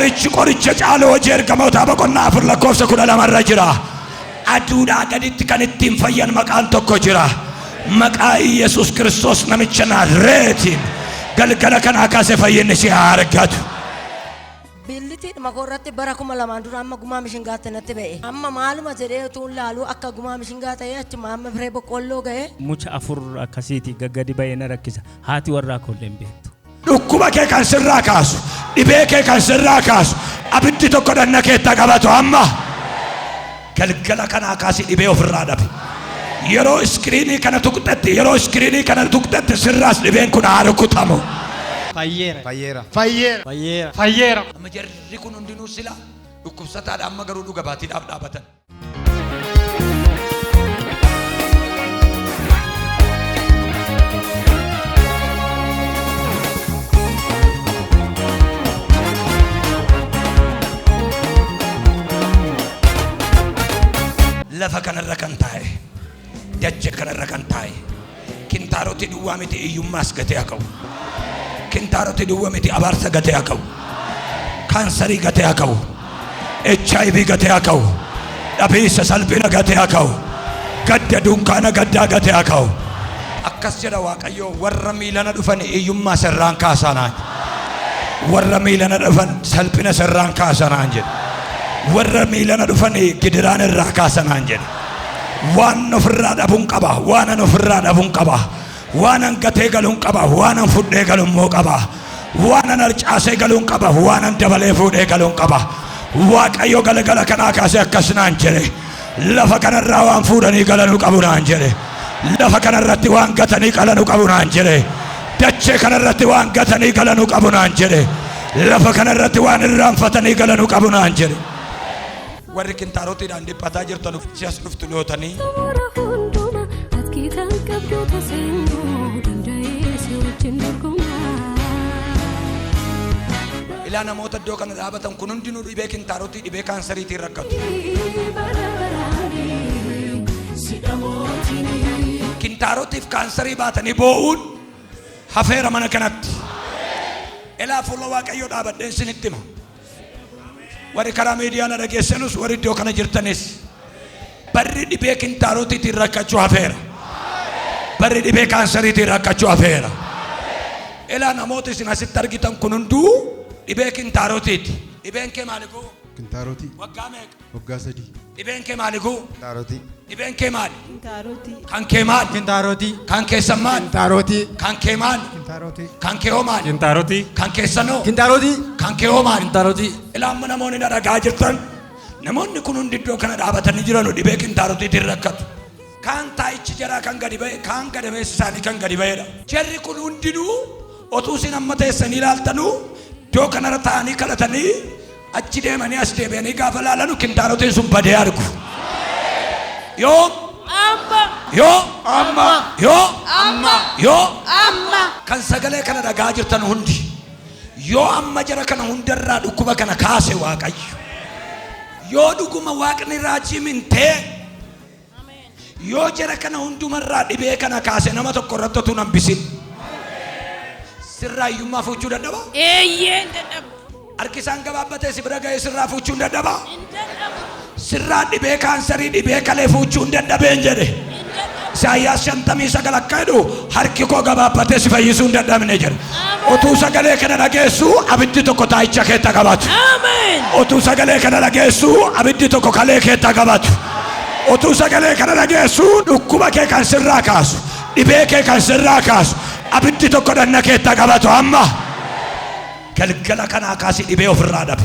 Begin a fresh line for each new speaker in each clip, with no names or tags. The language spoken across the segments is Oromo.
qoricha caaloo hojii ergamoota boqonnaa 4 lakkoofsa 12 jira. Aduudhaa gaditti kan ittiin fayyan maqaan tokko jira. Maqaa Yesuus Kiristoos namicha Naazreetiin galgala kanaa kaasee fayyinni si haa argatu.
Billitii makorratti bara 2000 dura amma gumaa mishingaatti natti ba'e. Amma maaluma jedhee tuun laalu akka gumaa mishingaa ta'ee achuma amma firee boqqolloo ga'e.
Mucha afur akkasiiti gaggadi ba'ee na rakkisa. Haati warraa kolleen beektu.
Dhukkuba kee kan sirraa kaasu, dhibee kee kan sirraa kaasu, abiddi tokko dhanna keetta qabatu amma galgala kanaa kaasii dhibee ofirraa dhabe. Yeroo iskiriinii kana tuqxatti sirraas dhibeen kun haa rukutamu.
Fayyera.
Amma jarri kun hundinuu sila dhukkubsataadha amma garuu dhuga baatiidhaaf dhaabatan. Lafa kanarra kan taa'e, dachee kanarra kan taa'e, kintaaroti duwwaa miti iyyummaas gatee haa qabu. Kintaaroti duwwaa miti abaarsa gatee haa qabu. Kaansarii gatee haa qabu. HIV gatee haa qabu. Dhabiinsa salphina gatee haa qabu. Gadda dunkaana gaddaa gatee haa qabu. Akkas jedha Waaqayyo warra miilana dhufan iyyummaa sirraan kaasanaan. Warra miilana dhufan salphina sirraan kaasanaan jedha. Warra miilana dhufan gidiraan irraa kaasanaan jedha. Waan ofirraa dhabuun qaba. Waan ofirraa dhabuun qaba. Waan gatee galuun qaba. Waan fudhee galuun moo qaba. Waan harcaasee galuun qaba. Waan dabalee fuudhee galuun qaba. Waaqayyo galgala kanaa kaasee akkas naan jedhe. Lafa kanarraa waan fuudhanii galanuu qabu naan jedhe. Lafa kanarratti waan gatanii galanuu qabu naan jedhe. Dachee kanarratti waan gatanii galanuu qabu naan jedhe. Lafa kanarratti waan irraanfatanii galanuu qabu naan jedhe. Warri kintaarotiidhaan dhiphataa jirtan si'as dhuftu lootanii. Ilaa namoota iddoo kana dhaabatan kun hundinuu dhibee kintaarotii dhibee kaansariitiin rakkatu. Kintaarotiif kaansarii baatanii boo'uun hafeera mana kanatti. Ilaa fuula Waaqayyoo dhaabadheen isinitti hima. Warri karaa miidiyaa na dhageessanus warri iddoo kana jirtanis barri dhibee kintaarotiitiin rakkachuu hafeera. Barri dhibee kaansariitiin rakkachuu hafeera. Ilaa namoota isin asitti argitan kun hunduu dhibee kintaarotiiti. Dhibeen kee maalikuu?
Kintaarotii.
Waggaa meeqa?
Waggaa 3.
Dhibeen kee maalikuu?
Kintaarotii.
Dhibeen kee maali?
Kintaarotii.
Kan kee maali?
Kintaarotii.
Kan keessan maali?
Kintaarotii.
Kan kee maali?
Kintaarotii.
Kan kee hoo maali?
Kintaarotii.
Kan keessanoo?
Kintaarotii.
Kan kee hoo maali?
Kintaarotii.
Ilaa amma namoonni na dhagaa jirtan namoonni kun hundi iddoo kana dhaabatanii jiranu dhibee kintaarotiitiin rakkatu. Kaan taa'ichi jaraa kan gadi ba'e, kaan gadameessi isaanii kan gadi ba'edha. Jarri kun hundinuu otuu isin amma teessanii ilaaltanuu iddoo kanarra taa'anii kadhatanii achi deemanii as deebi'anii gaafa laalanu kintaarotiin sun badee argu. Yoo kan sagalee kana dhagaa jirtan hundi yoo amma jara kana hundarraa dhukkuba kana kaase Waaqayyo. Yoo dhuguma Waaqni raajii mintee yoo jara kana hundumarraa dhibee kana kaase nama tokko irratti utuu nambisin sirraa iyyummaa fuuchuu dadhaba?
Eeyyeen dadhaba.
Harkisaan gabaabbatee si bira ga'ee sirraa fuuchuu hin dadhaba? Sirraa dhibee kaansarii dhibee kalee fuuchuu hin dadhabeen jedhe. Isaayyaas 59 akka jedhu harki koo gabaabbatee si fayyisuu hin dadhabne jedhe. Otuu sagalee kana dhageessu abiddi tokko taa'icha keetta qabatu. Otuu sagalee kana dhageessu abiddi tokko kalee keetta qabatu. Otuu sagalee kana dhageessu dhukkuba kee kan sirraa kaasu dhibee kee kan sirraa kaasu abiddi tokko dhanna keetta qabatu amma galgala kanaa kaasii dhibee ofirraa dhabe.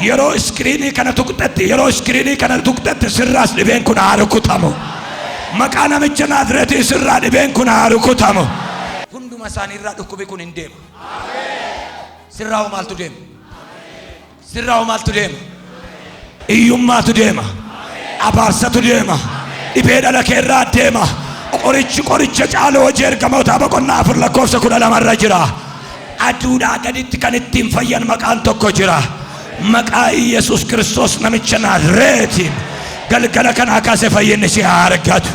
Yeroo iskiriinii kana tuqxatti sirraas dhibeen kun haa rukutamu. Maqaa namicha Naazreetii sirraa dhibeen kun haa rukutamu. Hunduma isaanii irraa dhukkubi kun hin deemu. Sirraa maaltu deema? Sirraa maaltu deema? Iyyummaatu deema. Abaarsatu deema. Dhibee dhala keerraa deema. Qoricha caaloo hojii ergamoota boqonnaa 4 lakkoofsa 12 jira. Aduudhaa gaditti kan ittiin fayyan maqaan tokko jira. Maqaa Yesuus Kiristoos namicha Naazreetiin galgala kanaa kaasee fayyinni si haa argatu.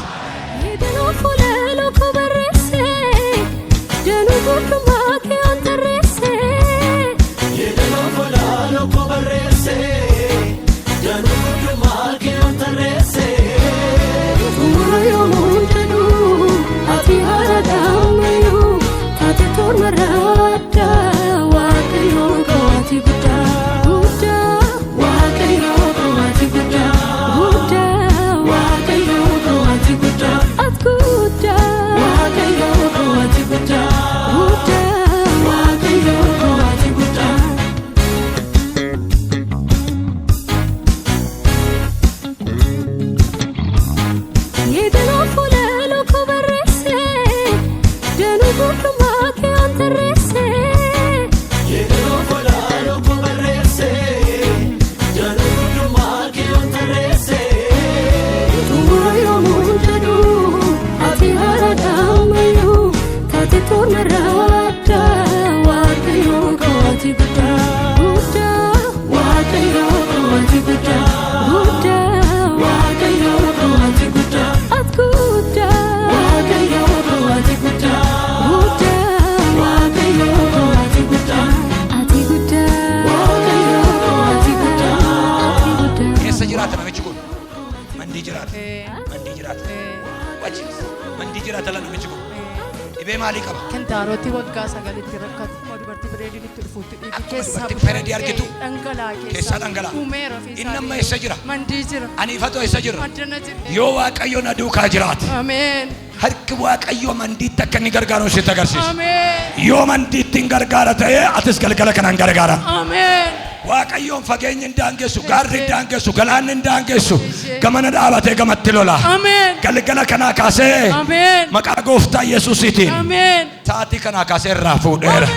Kentaaroti waggaa sagalitti rakkatu dubartii bareedinitti dhufuutti dhiigi keessaa
Dubartii argitu
dhangalaa
keessaa dhangalaa
uumeera fi
inni amma eessa jira
mandii jira
aniifatu eessa jira
addana jira
yoo waaqayyo na duukaa jiraate
ameen
harki waaqayyo mandiitti akka inni gargaaru sitti agarsiisa
ameen
yoo mandiitti hin gargaara ta'e atis galgala kanaan gargaara
ameen
waaqayyoon fageenyi hin daangessu gaarri hin daangessu galaanni hin daangessu gamana dhaabatee gamatti lola
ameen
galgala kanaa kaasee
ameen
maqaa gooftaa Yesuusiitiin
ameen
sa'aatii kanaa kaasee irraa fuudheera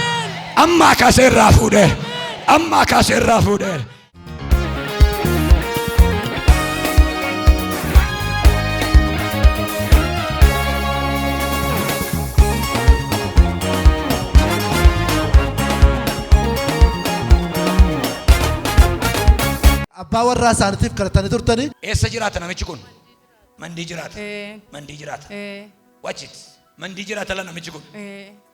amma kaasee irraa fuudheera amma kaasee irraa fuudheera.
Abbaa warraa isaaniitiif kadhatanii turtanii.
Eessa jiraata namichi kun? Mandii jiraata. Mandii jiraata. Wachit. Mandii jiraata la namichi kun.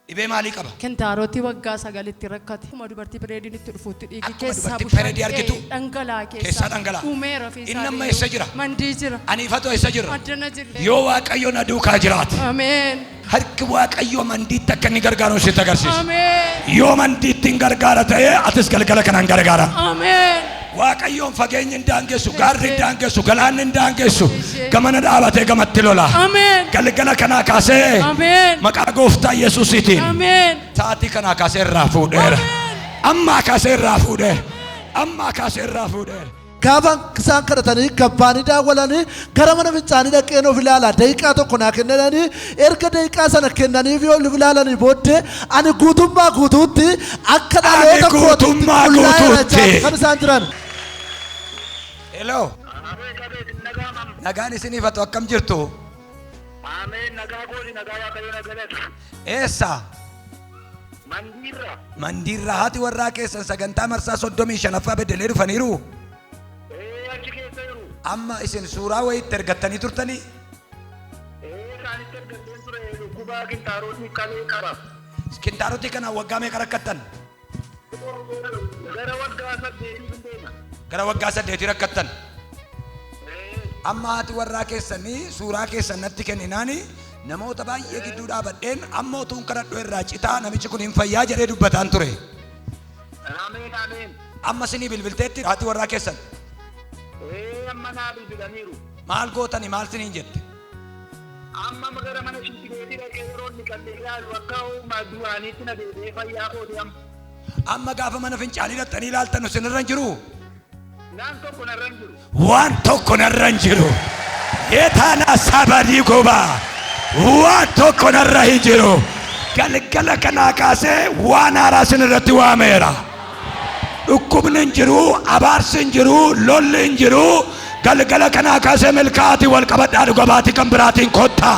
Dhibee maalii qaba?
Kentaaroti waggaa sagalitti rakkate dubartii bareedinitti dhufuutti dhiigi keessaa
dubartii bareedii argitu
dhangalaa
keessaa dhangalaa
uumeera fi
inni amma eessa jira?
mandii jira
aniifatu eessa jira
addana jira
yoo waaqayyo na duukaa jiraate
ameen
harki waaqayyo mandiitti akka inni gargaaru sitti agarsiisa
ameen
yoo mandiitti hin gargaara ta'e atis galgala kanaan gargaara
ameen
waaqayyoon fageenyi hin daangessu gaarri hin daangessu galaanni hin daangessu gamana dhaabatee gamatti lola
ameen
galgala kanaa kaasee
ameen
maqaa gooftaa Yesuusiitiin
ameen
sa'aatii kanaa kaasee irraa fuudheera amma kaasee irraa fuudheera amma kaasee irraa fuudheera.
Gaafa isaan kadhatanii gabbaanii daawwalanii gara mana fincaanii dhaqeen of ilaala daqiiqaa tokko naa kennanii erga daqiiqaa sana kennaniif yoo of ilaalanii booddee ani guutummaa guutuutti akka dhaloota kootiitti kan isaan jiran.
Hello. Nagaan isiniif atu akkam jirtu?
Ameen nagaa gooti nagaa waaqayyo nagalatu.
Eessa?
Mandiirra.
Mandiirra haati warraa keessan sagantaa marsaa 35ffaa beddelee dhufaniiru.
Achi keessa jiru.
Amma isin suuraa wayiitti ergattanii turtanii?
Isaanitti ergatteen ture Quba Qinxaarotii kalee qaba.
Qinxaarotii kana waggaa meeqa rakkattan?
Gara waggaa 8 deema.
Gara waggaa 8 rakkattan. Amma haati warraa keessanii suuraa keessan natti kenninaani namoota baay'ee gidduu dhaabadheen amma utuun kadhadhu irraa citaa namichi kun hin fayyaa jedhee dubbataan ture.
Ameen ameen.
Amma sinii bilbilteetti haati warraa keessan.
Amma naa bilbilaniiru.
Maal gootani maal siniin jette?
Amma magara mana shintigeetii dhaqee yeroo inni qallee ilaalu akka uumaa duraaniitti na deebi'ee fayyaa kooti amma.
Amma gaafa mana fincaanii dhaqxanii ilaaltan isinirra hin jiru?
Waan tokko narra hin jiru.
Waan tokko narra hin jiru. Yeetaana sabadii gubaa. Waan tokko narra hin jiru. Galgala kanaa kaasee waan haaraa isinirratti waameera. Dhukkubni hin jiru, abaarsi hin jiru, lolli hin jiru. Galgala kanaa kaasee milkaa'aatii wal qabadhaa dhugabaatii kan biraatiin kottaa.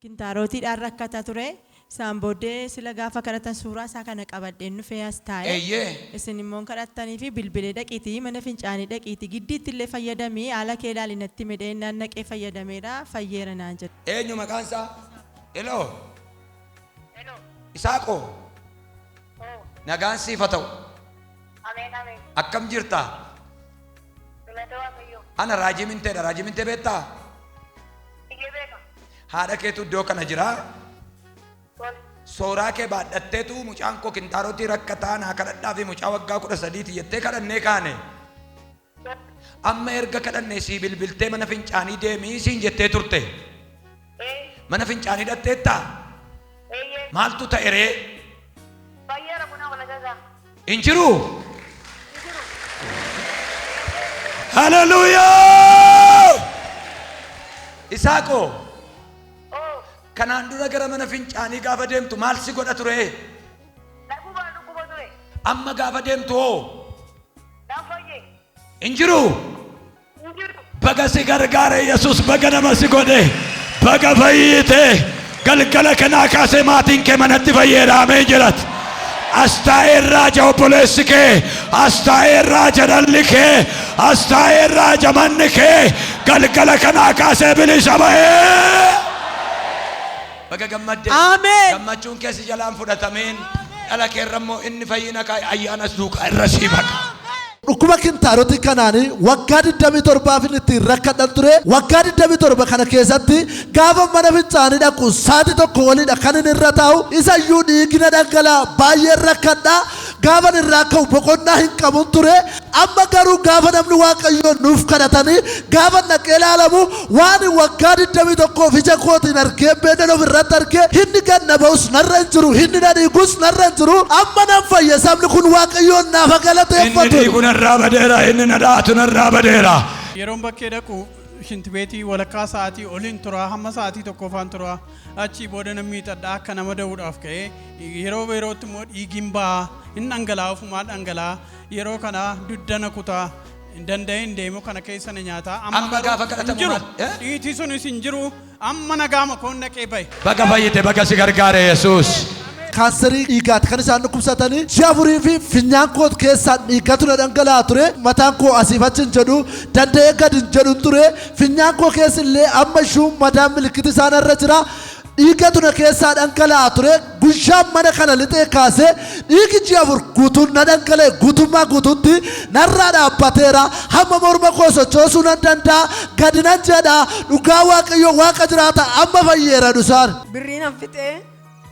Qinxaarotiidhaan rakkata ture. Isaan booddee sila gaafa kadhatan suuraa isaa kana qabadheen dhufee as taa'e. Isin immoo kadhattanii fi bilbilee dhaqiitii mana fincaanii dhaqiitii giddiitti illee fayyadamee haala kee ilaali natti midhee naannaqee fayyadameera fayyeera naan jedhu.
Eenyu maqaan isaa? Eloo. Isaaqoo. Nagaan siif haa ta'u.
Ameen ameen.
Akkam jirta?
Galata Waaqayyoo.
Ana Raajii Minteedha. Raajii Mintee beektaa?
Ijee beeka.
Haadha keetu iddoo kana jira.
Tole.
Sooraa kee baadhatteetu mucaan koo Kintaarotii rakkataa naa kadhadhaa fi mucaa waggaa 13 jettee kadhannee kaane. Amma erga kadhannee sii bilbiltee mana fincaanii deemii siin jettee turte. Mana fincaanii dhatteettaa? Maaltu ta'e ree?
Fayyaara kunaa wala gagaa.
Hin jiru? Hallelujah! Isaaqoo kanaan dura gara mana fincaanii gaafa deemtu maal si godha ture?
Dhugubaan dhuguba ture.
Amma gaafa deemtu hoo?
Naan fayyee.
Hin jiru?
Hin jiru.
Baga si gargaare Yesuus baga nama si godhe baga fayyite galgala kanaa kaasee maatiin kee manatti fayyeedha ameen jedhat. Astaa'een raaja obboleessi kee, astaa'een raaja dhalli kee, astaa'een raaja manni kee galgala kanaa kaasee bilisa bahee. Baga gammadde.
Ameen.
Gammachuun keessi jalaan fudhatameen dhala keerra immoo inni fayyina kee ayyaanas duukaa irra sii baqa.
Dhukkuba Kintaarotii kanaanii waggaa 27 ittiin rakkadhan ture. Waggaa 27 kana keessatti gaafa mana fincaanii dhaqu sa'aatii tokko waliidha kan inni irra taa'u. Isa iyyuu dhiigina dhangala'aa baay'ee rakkadhaa. Gaafa irraa ka'u boqonnaa hin qabu ture. Amma garuu gaafa namni Waaqayyoon nuuf kadhatanii gaafa naqee ilaalamu waan waggaa 21 ija kootiin argee beedan ofirratti argee hinni ganna ba'us narra hin jiru, hinni na dhiigus narra hin jiru. Amma nan fayya sabni kun Waaqayyoon naaf galateeffatu.
Narraa badeera inni na dhaatu narraa badeera.
Yeroon bakkee dhaqu shintibeetii walakkaa sa'aatii oliin tura hamma sa'aatii tokkoffaan tura achii booda namni miidhadhaa akka nama da'uudhaaf ka'ee yeroo yerootti immoo dhiigiin ba'a hin dhangala'aa ofumaa dhangala'aa yeroo kana duddana kutaa hin danda'in deemu kana keessa na nyaata
amma gaafa kadhatamu maal
dhiitii sunis hin jiru amma nagaama koon naqee bahe.
Baga fayyite baga si gargaare Yesuus.
Kaanserii dhiigaati kan isaan dhukkubsatanii ji'a afurii fi finyaan koo keessaa dhiigatu na dhangala'aa ture. Mataan koo asiif achi hin jedhu danda'ee gad hin jedhu ture. Finyaan koo keessa illee amma ishuu madaan milikkiti isaan irra jira. Dhiigatu na keessaa dhangala'aa ture. Guyyaa mana kana lixee kaasee dhiigi ji'a afur guutuun na dhangala'e guutummaa guutuutti narraa dhaabbateera. Hamma morma koo sochoosuu nan danda'a. Gadi nan jedha dhugaa Waaqayyoo Waaqa jiraata amma fayyeera dhusaan.
Birriin hanfixee.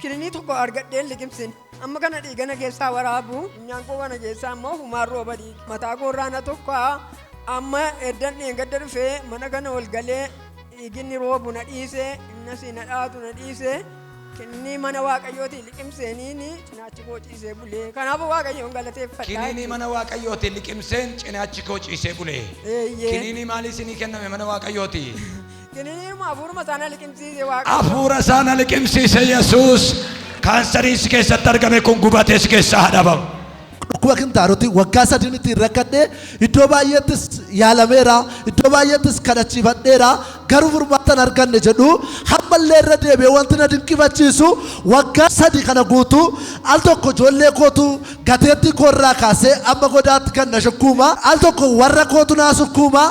Kilinii tokko argadheen liqimsin amma kana dhiigana keessaa waraabu nyaan koo kana keessaa immoo humaan rooba dhiigi mataa koorraa na tokko amma eddan dheengadda dhufee mana kana ol galee dhiiginni roobu na dhiise innasi na dhaatu na dhiise kilinii mana Waaqayyootiin liqimseeniin cinaachi koo ciisee bulee kanaafuu Waaqayyoon galateeffadha.
Kilinii mana Waaqayyootiin liqimseen cinaachi koo ciisee bulee. Kilinii maalii isinii kenname mana Waaqayyooti? Afuura sana liqimsiise Yesuus kaansarii si keessatti argame kun gubatee si keessaa hadhabamu.
Dhukkuba Kintaarotii waggaa 3 ittiin rakkadhee iddoo baay'eettis yaalameera iddoo baay'eettis kadhachiifadheera garuu furmaata hin arganne jedhu hammallee irra deebi'ee wanti na dinqifachiisu waggaa 3 kana guutuu al tokko ijoollee kootu gateettii koorraa kaasee amma godaatti kan na shukkuuma al tokko warra kootu naa shukkuuma.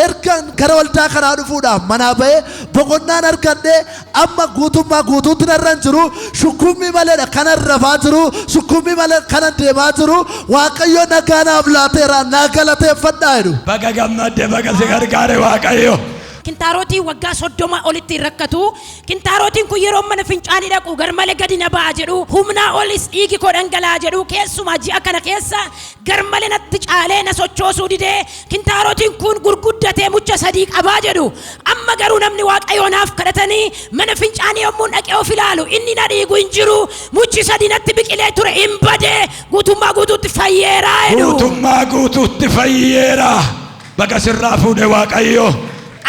Ergan gara waldaa kanaa dhufuudhaaf manaa bahee boqonnaan argadhee amma guutummaa guutuutti narra hin jiru shukkummii maleedha kanan rafaa jiru shukkummii malee kanan deemaa jiru Waaqayyo nagaa naaf laateera naa galateeffadhaa jedhu.
Baga gammadde baga si gargaare Waaqayyo.
Kintaarotii waggaa 30 olitti rakkatu. Kintaarotiin kun yeroo mana fincaanii dhaqu garmalee gadi na ba'a jedhu humnaa olis dhiigi koo dhangala'aa jedhu keessumaa ji'a kana keessa garmalee natti caalee na sochoosuu didee Kintaarotiin kun gurguddatee mucha 3 qabaa jedhu amma garuu namni Waaqayyoonaaf kadhatanii mana fincaanii yommuu dhaqee of ilaalu inni na dhiigu hin jiru muchi 3 natti biqilee ture hin badee guutummaa guutuutti fayyeera jedhu.
Guutummaa guutuutti fayyeera baga sirraa fuudhe Waaqayyo.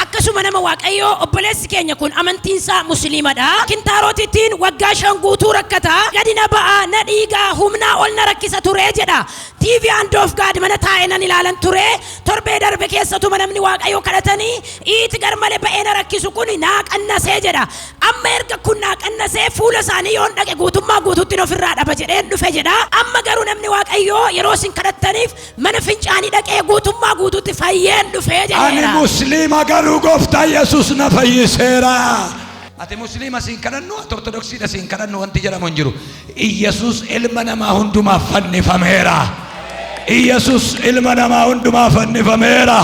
Akkasuma nama Waaqayyoo obboleessi keenya kun amantiinsaa musliimadha. Kintaarotiitiin waggaa 5 guutuu rakkata. Gadi na ba'a na dhiigaa humnaa ol na rakkisa ture jedha. TV and of God mana taa'ee nan ilaalan ture. Torbee darbe keessatuma namni Waaqayyoo kadhatanii iiti garmalee ba'ee na rakkisu kun naa qannasee jedha. Amma erga kun naa qannasee fuula isaanii yoon dhaqe guutummaa guutuutti ofirraa dhaba jedheen dhufe jedha. Amma garuu namni Waaqayyoo yeroo isin kadhattaniif mana fincaanii dhaqee guutummaa guutuutti fayyeen dhufe jedha.
Ani musliima garuu gooftaa Yesuus na fayyiseera. Ati musliima siin kadhannu ati ortodoksiidha siin kadhannu wanti jedhamu hin jiru. Yesuus ilma namaa hundumaaf fannifameera. Iyesus ilma namaa hundumaa fannifameera.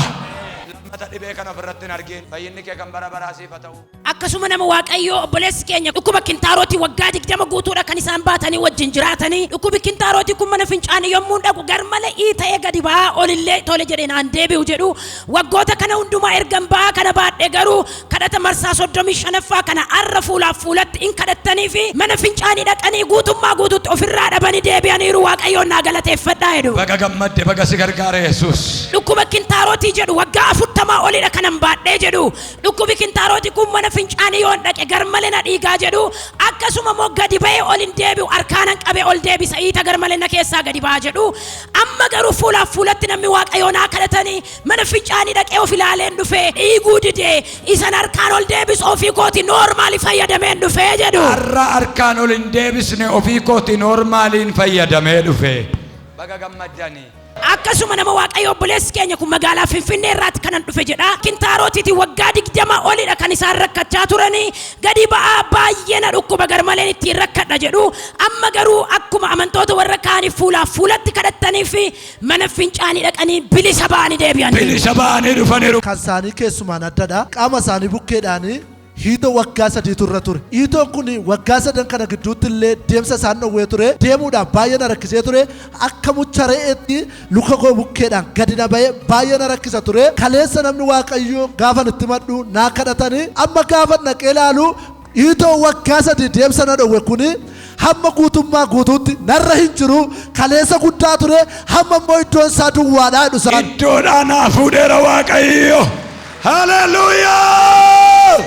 Lammata dhibee kana ofirratti hin argin. Fayyinni kee kan bara baraa siif haa ta'u.
Akkasuma nama Waaqayyoo obboleessi keenya dhukkuba kintaarootii waggaa 20 guutuudha kan isaan baatanii wajjin jiraatanii dhukkubi kintaarootii kun mana fincaanii yommuu dhaqu garmalee ta'ee gadi ba'aa olillee tole jedhee naan deebi'u jedhu waggoota kana hundumaa ergan ba'aa kana baadhee garuu kadhata marsaa 35ffaa kana arra fuulaaf fuulatti in kadhattanii fi mana fincaanii dhaqanii guutummaa guutuutti ofirraa dhabanii deebi'aniiru Waaqayyoon naa galateeffadhaa jedhu.
Baga gammadde baga si gargaare Yesuus.
Dhukkuba kintaarootii jedhu waggaa 40 olidha kanan baadhee jedhu dhukkubi kintaarootii kun mana fincaanii yoon dhaqe garmalee na dhiigaa jedhu akkasuma moo gadi ba'ee ol hin deebi'u harkaanan qabee ol deebisa iita garmalee na keessaa gadi ba'aa jedhu amma garuu fuulaaf fuulatti namni Waaqayyoon naa kadhatanii mana fincaanii dhaqee of ilaaleen dhufee dhiiguu didee isan harkaan ol deebisu ofii kooti noormaali fayyadameen dhufee jedhu.
Har'a harkaan ol hin deebisne ofii kooti noormaaliin fayyadamee dhufee. Baga gammaddanii.
Akkasuma nama Waaqayyoo obboleessi keenya kun magaalaa Finfinnee irraatti kanan dhufe jedha. Kintaarotiiti waggaa 20 olidha kan isaan rakkachaa turanii gadi ba'aa baay'ee na dhukkuba garmaleen ittiin rakkadha jedhu. Amma garuu akkuma amantoota warra kaanii fuulaaf fuulatti kadhattanii fi mana fincaanii dhaqanii bilisa ba'anii deebi'an.
Bilisa ba'anii dhufaniiru.
Kan isaanii keessumaan addadha. Qaama isaanii bukkeedhaanii hiitoo waggaa 3 turre ture. Hiitoon kun waggaa 3 kana gidduutti illee deemsa isaan dhowwee ture. Deemuudhaan baay'ee na rakkisee ture. Akka mucha re'eetti luka koo bukkeedhaan gadi na ba'ee baay'ee na rakkisa ture. Kaleessa namni Waaqayyoo gaafa itti madhu naa kadhatanii amma gaafa naqee ilaalu hiitoo waggaa 3 deemsa na dhowwe kuni hamma guutummaa guutuutti narra hin jiru. Kaleessa guddaa ture hamma immoo iddoon isaa duwwaadhaa jedhu isaan.
Iddoodhaa naa fuudheera Waaqayyo. Haleluuyaa.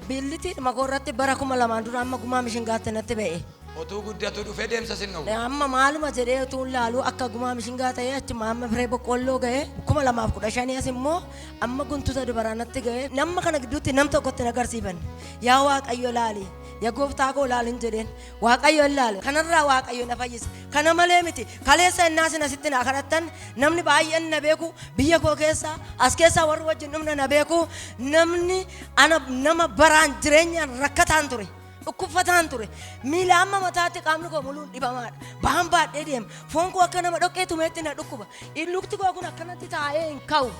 Billitii makoorratti bara 2000 dura amma gumaa mishingaatti natti ba'e.
Otuu guddatu dhufee deemsa sin dhowwe.
Amma maaluma jedhee utuu laalu akka gumaa mishingaa ta'ee achuma amma firee boqqolloo ga'e 2015 as immoo amma guntuta dubaraa natti ga'e nama kana gidduutti nam tokkotti na agarsiifanne. Yaa Waaqayyo laali. Yaa gooftaa koo laalin jedheen Waaqayyo laale kanarraa Waaqayyo na fayyisa. Kana malee miti kaleessa innaasin asitti na kadhattan namni baay'een na beeku biyya koo keessa as keessa warri wajjin dhumna na beeku namni ana nama baraan jireenyaan rakkataan ture. Ukkufataan ture miila amma mataatti qaamni koo muluun dhibamaadha ba'aan baadhee deema foon koo akka nama dhoqqee tumeetti na dhukkuba lukti koo kun akkanatti taa'ee hin ka'u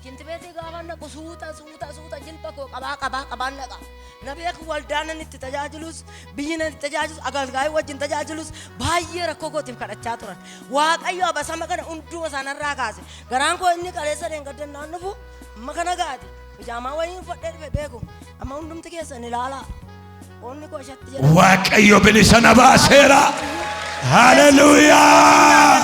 kintibeetii gaafa naqu suuta jilba koo qabaan naqa na beeku waldaanan itti tajaajilus biyyinan itti tajaajilus agalgaayii wajjin tajaajilus baay'ee rakkoo kootiif kadhachaa turan Waaqayyo abasama kana hunduma isaanirraa kaase garaan koo inni qaleessa deengaddan naan dhufu amma kana gaati bijaamaa wayiin fudhee dhufe beeku amma hundumti keessan ilaalaa.
Waaqayyo bilisa na baaseera. Haleluuyaa.